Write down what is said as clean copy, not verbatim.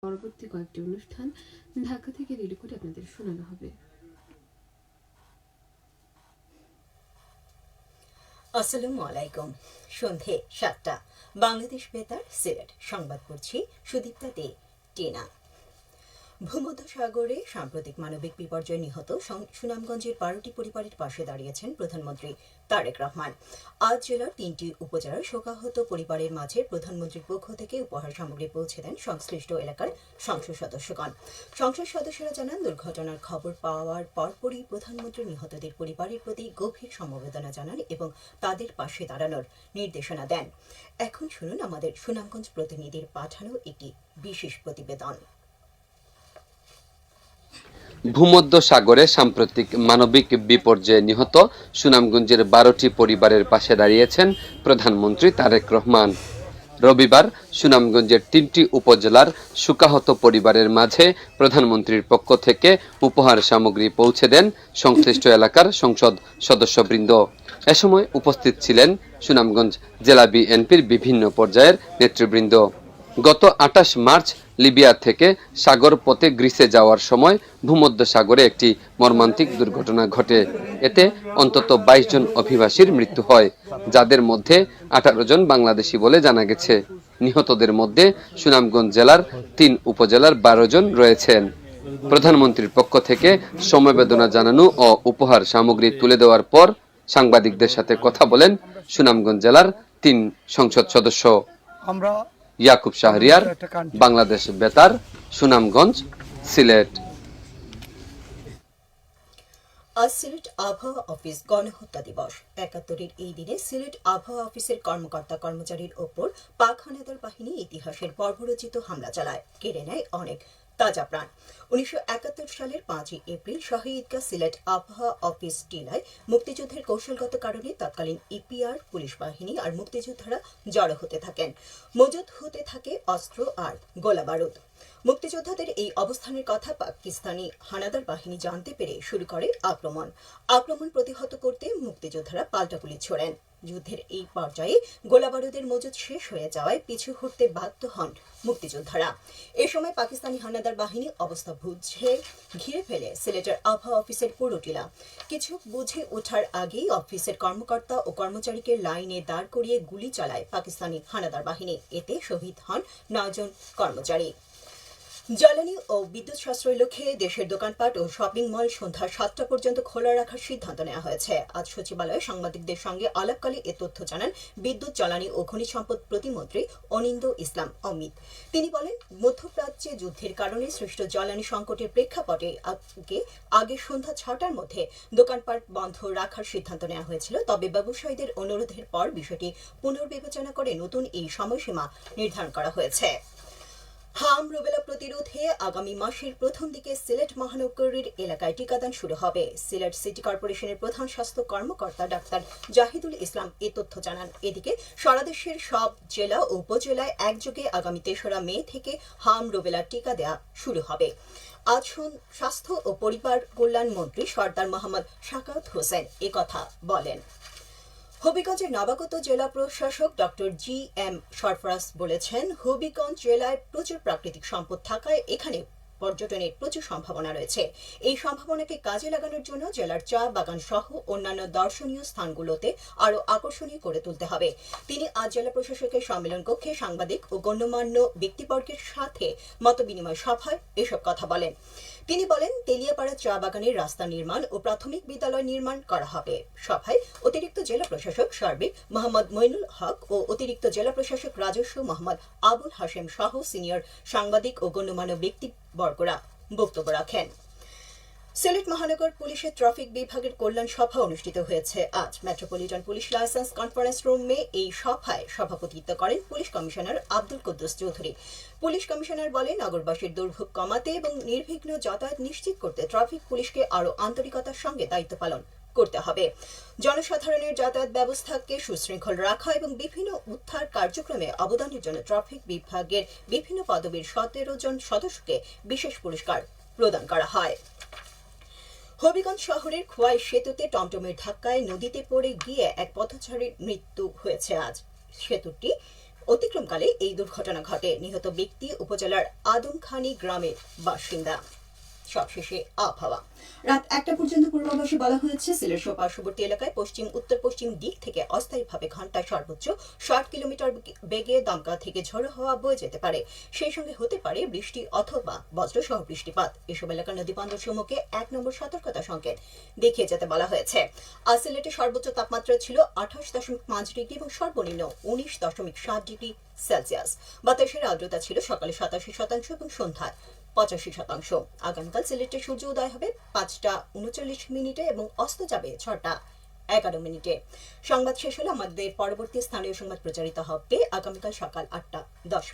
পরবর্তী কয়েকটি অনুষ্ঠান ঢাকা থেকে রিলে করে আপনাদের শোনানো হবে। আসসালামু আলাইকুম। সন্ধে 7টা, বাংলাদেশ বেতার সিলেট সংবাদ পড়ছি সুদীপ্তা দে টিনা। ভূমধ্যসাগরে সাম্প্রতিক মানবিক বিপর্যয়ে নিহত সুনামগঞ্জের 12টি পরিবারের পাশে দাঁড়িয়েছেন প্রধানমন্ত্রী তারেক রহমান। আজ জেলার 3টি উপজেলার শোকাহত পরিবারের মাঝে প্রধানমন্ত্রীর পক্ষ থেকে উপহার সামগ্রী পৌঁছে দেন সংশ্লিষ্ট এলাকার সংসদ সদস্যগণ। সংসদ সদস্যরা জানান, দুর্ঘটনার খবর পাওয়ার পরপরই প্রধানমন্ত্রী নিহতদের পরিবারের প্রতি গভীর সমবেদনা জানান এবং তাদের পাশে দাঁড়ানোর নির্দেশনা দেন। এখন শুনুন আমাদের সুনামগঞ্জ প্রতিনিধির পাঠানো একটি বিশেষ প্রতিবেদন। ভূমধ্যসাগরে সাম্প্রতিক মানবিক বিপর্যয়ে নিহত সুনামগঞ্জের 12টি পরিবারের পাশে দাঁড়িয়েছেন প্রধানমন্ত্রী তারেক রহমান। রবিবার সুনামগঞ্জের 3টি উপজেলার শোকাহত পরিবারের মাঝে প্রধানমন্ত্রীর পক্ষ থেকে উপহার সামগ্রী পৌঁছে দেন সংশ্লিষ্ট এলাকার সংসদ সদস্যবৃন্দ। এ সময় উপস্থিত ছিলেন সুনামগঞ্জ জেলা বিএনপির বিভিন্ন পর্যায়ের নেতৃবৃন্দ। গত 28 মার্চ লিবিয়া থেকে সাগর পথে গ্রিসে যাওয়ার সময় ভূমধ্যসাগরে একটি মর্মান্তিক দুর্ঘটনা ঘটে। এতে অন্তত 22 জন অভিবাসীর মৃত্যু হয়, যাদের মধ্যে 18 জন বাংলাদেশি বলে জানা গেছে। নিহতদের মধ্যে সুনামগঞ্জ জেলার 3 উপজেলার 12 জন রয়েছেন। প্রধানমন্ত্রীর পক্ষ থেকে সমবেদনা জানানো ও উপহার সামগ্রী তুলে দেওয়ার পর সাংবাদিকদের সাথে কথা বলেন সুনামগঞ্জ জেলার 3 সংসদ সদস্য। ইয়াকুব শাহরিয়ার, বাংলাদেশ বেতার, সুনামগঞ্জ, সিলেট। আজ সিলেট আবহাওয়া অফিস গণহত্যা দিবস। ৭১-এর এই দিনে সিলেট আবহাওয়া অফিসের কর্মকর্তা কর্মচারীর ওপর পাক হানাদার বাহিনী ইতিহাসের বর্বরোচিত হামলা চালায়, কেড়ে নেয় অনেক তাজা প্রাণ। ১৯৭১ সালের ৫ই এপ্রিল শাহী ঈদগাহ সিলেট আবহাওয়া অফিস টিলায় মুক্তিযুদ্ধের কৌশলগত কারণে তৎকালীন ইপিআর পুলিশ বাহিনী আর মুক্তিযোদ্ধারা জড়ো হতে থাকেন। মজুদ হতে থাকে অস্ত্র আর গোলাবারুদ। মুক্তিযোদ্ধাদের এই অবস্থানের কথা পাকিস্তানি হানাদার বাহিনী জানতে পেরে শুরু করে আক্রমণ প্রতিহত করতে মুক্তিযোদ্ধারা পাল্টা গুলি ছোড়েন। যুদ্ধের এই পর্যায়ে গোলাবারুদের মজুদ শেষ হয়ে যাওয়ায় পিছু হটতে বাধ্য হন মুক্তিযোদ্ধারা। এ সময় পাকিস্তানি হানাদার বাহিনী অবস্থা বুঝে ঘিরে ফেলে সিলেটের আবহাওয়া অফিসের পুরো টিলা। কিছু বুঝে ওঠার আগেই অফিসের কর্মকর্তা ও কর্মচারীকে লাইনে দাঁড় করিয়ে গুলি চালায় পাকিস্তানি হানাদার বাহিনী। এতে শহীদ হন 9 জন কর্মচারী। জ্বালানি ও বিদ্যুৎ সাশ্রয় লক্ষ্যে দেশের দোকানপাট ও শপিং মল সন্ধ্যা 7টা পর্যন্ত খোলা রাখার সিদ্ধান্ত নেওয়া হয়েছে। আজ সচিবালয়ে সাংবাদিকদের সঙ্গে আলাপকালে এ তথ্য জানান বিদ্যুৎ, জ্বালানি ও খনিজ সম্পদ প্রতিমন্ত্রী অনিন্দ ইসলাম অমিত। তিনি বলেন, মধ্যপ্রাচ্যে যুদ্ধের কারণে সৃষ্ট জ্বালানি সংকটের প্রেক্ষাপটে আগে সন্ধ্যা 6টার মধ্যে দোকানপাট বন্ধ রাখার সিদ্ধান্ত নেওয়া হয়েছিল। তবে ব্যবসায়ীদের অনুরোধের পর বিষয়টি পুনর্বিবেচনা করে নতুন এই সময়সীমা নির্ধারণ করা হয়েছে। হাম রুবেলা প্রতিরোধে আগামী মাসের প্রথম দিকে সিলেট মহানগরীর এলাকায় টিকাদান শুরু হবে। সিলেট সিটি কর্পোরেশনের প্রধান স্বাস্থ্য কর্মকর্তা ডাক্তার জাহিদুল ইসলাম এ তথ্য জানান। এদিকে সারা দেশের সব জেলা ও উপজেলায় একযোগে আগামী ৩রা মে থেকে হাম রুবেলা টিকা দেওয়া শুরু হবে। আজ স্বাস্থ্য ও পরিবার কল্যাণ মন্ত্রী সর্দার মোহাম্মদ সাখাওয়াত হোসেন একথা বলেন। হবিগঞ্জের নবাগত জেলা প্রশাসক ডক্টর জি এম সরফরাজ বলেছেন, হবিগঞ্জ জেলায় প্রচুর প্রাকৃতিক সম্পদ থাকায় এখানে পর্যটনের প্রচুর সম্ভাবনা রয়েছে। এই সম্ভাবনাকে কাজে লাগানোর জন্য জেলার চা বাগান সহ অন্যান্য দর্শনীয় স্থানগুলোতে আরও আকর্ষণীয় করে তুলতে হবে। তিনি আজ জেলা প্রশাসকের সম্মেলন কক্ষে সাংবাদিক ও গণ্যমান্য ব্যক্তিবর্গের সাথে মতবিনিময় সভায় এসব কথা বলেন। তিনি বলেন, তেলিয়াপাড়া চা বাগানের রাস্তা নির্মাণ ও প্রাথমিক বিদ্যালয় নির্মাণ করা হবে। সভায় অতিরিক্ত জেলা প্রশাসক সার্বিক মোহাম্মদ মইনুল হক ও অতিরিক্ত জেলা প্রশাসক রাজস্ব মোহাম্মদ আবুল হাশেম সহ সিনিয়র সাংবাদিক ও গণ্যমান্য ব্যক্তিবর্গরা বক্তব্য রাখেন। সিলেট মহানগর পুলিশের ট্রাফিক বিভাগের কল্যাণ সভা অনুষ্ঠিত হয়েছে আজ। মেট্রোপলিটন পুলিশ লাইসেন্স কনফারেন্স রুমে এই সভায় সভাপতিত্ব করেন police commissioner Abdul Quddus Chowdhury. Police commissioner বলেন, নগরবাসীর দুর্ভোগ কমাতে এবং নির্বিঘ্ন যাতায়াত নিশ্চিত করতে ট্রাফিক পুলিশকে আরও আন্তরিকতার সঙ্গে দায়িত্ব পালন করতে হবে। জনসাধারণের যাতায়াত ব্যবস্থাকে সুশৃঙ্খল রাখা এবং বিভিন্ন উদ্ধার কার্যক্রমে অবদানের জন্য ট্রাফিক বিভাগের বিভিন্ন পদবীর 17 জন সদস্যকে বিশেষ পুরস্কার প্রদান করা হয়। হবিগঞ্জ শহরের খোয়াই সেতুতে টমটমের ধাক্কায় নদীতে পড়ে গিয়ে এক পথচারীর মৃত্যু হয়েছে আজ। সেতুটি অতিক্রমকালে এই দুর্ঘটনা ঘটে। নিহত ব্যক্তি উপজেলার আদমখানি গ্রামের বাসিন্দা। সবশেষে আবহাওয়া। রাত 1টা পর্যন্ত পূর্বাভাসে বলা হয়েছে সিলেট সহ পার্শ্ববর্তী এলাকায় পশ্চিম উত্তর পশ্চিম দিক থেকে অস্থায়ীভাবে ঘন্টায় সর্বোচ্চ 60 কিলোমিটার বেগে দমকা থেকে ঝোড়ো হাওয়া বয়ে যেতে পারে। সেই সঙ্গে হতে পারে বৃষ্টি অথবা বজ্রসহ বৃষ্টিপাত। এসব এলাকার নদী বন্দরসমূহকে 1 নম্বর সতর্কতা সংকেত দেখিয়ে যেতে বলা হয়েছে। আজ সিলেটে সর্বোচ্চ তাপমাত্রা ছিল 28.5 ডিগ্রি এবং সর্বনিম্ন 19.7 ডিগ্রি সেলসিয়াস। বাতাসের আর্দ্রতা ছিল সকালে 87% এবং সন্ধ্যায় 85%। আগামীকাল সিলেটে সূর্য উদয় হবে 5টা 39 এবং অস্ত যাবে 6টা 11। সংবাদ শেষ হলে আমাদের পরবর্তী স্থানীয় সংবাদ প্রচারিত হবে আগামীকাল সকাল 8টা 10।